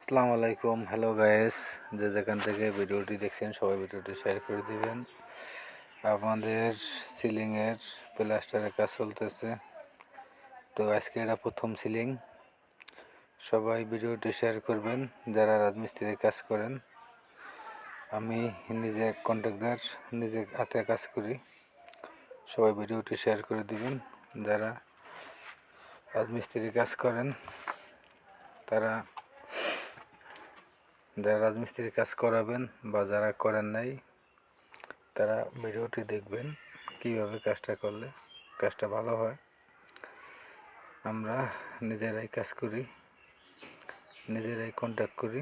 আসসালামু আলাইকুম, hello guys, যে যেখান থেকে ভিডিওটি দেখছেন সবাই ভিডিওটি শেয়ার করে দিবেন। আমাদের সিলিংয়ের প্লাস্টারের কাজ চলতেছে, তো আজকে এটা প্রথম সিলিং। সবাই ভিডিওটি শেয়ার করবেন যারা রাজমিস্ত্রির কাজ করেন। আমি নিজে কন্ট্রাক্টর, নিজে হাতে কাজ করি। সবাই ভিডিওটি শেয়ার করে দিবেন যারা রাজমিস্ত্রির কাজ করেন, যারা রাজমিস্ত্রির কাজ করাবেন বা যারা করেন নাই তারা ভিডিওটি দেখবেন কিভাবে কাজটা করলে কাজটা ভালো হয়। আমরা নিজেরাই কাজ করি, নিজেরাই কন্ট্যাক্ট করি।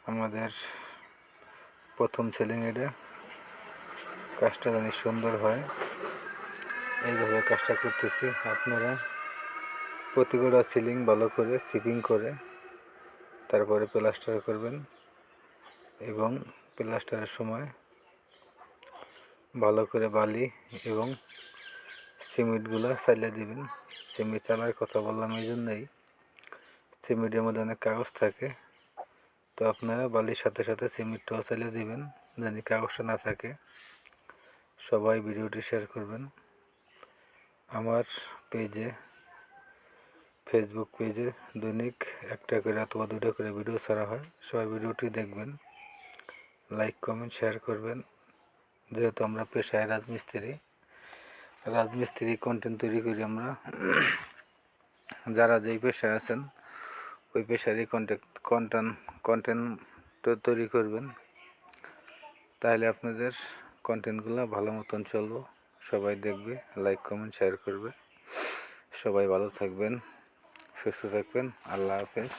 আমাদের প্রথম সিলিং এটা, কাজটা জানি সুন্দর হয়, এইভাবে কাজটা করতেছি। আপনারা প্রতিটা সিলিং ভালো করে সিপিং করে তারপরে প্লাস্টার করবেন এবং প্লাস্টারের সময় ভালো করে বালি এবং সিমেন্টগুলো চালিয়ে দিবেন। সিমেন্ট চালার কথা বললাম এই জন্যই, সিমেন্টের মধ্যে অনেক কাগজ থাকে, তো আপনারা বালির সাথে সাথে সিমেন্টটাও চালিয়ে দিবেন যেন কাগজটা না থাকে। সবাই ভিডিওটি শেয়ার করবেন। আমার পেজে, ফেসবুক পেজে দৈনিক একটা করে অথবা দুটো করে ভিডিও ছাড়া হয়। সবাই ভিডিওটি দেখবেন, লাইক কমেন্ট শেয়ার করবেন। যেহেতু আমরা পেশায় রাজমিস্ত্রি কন্টেন্ট তৈরি করি আমরা। যারা যেই পেশায় আছেন ওই পেশারই কন্টেন্ট তৈরি করবেন, তাহলে আপনাদের কন্টেন্টগুলো ভালো মতন চলবে, সবাই দেখবে, লাইক কমেন্ট শেয়ার করবে। সবাই ভালো থাকবেন, সুস্থ থাকবেন। আল্লাহ হাফেজ।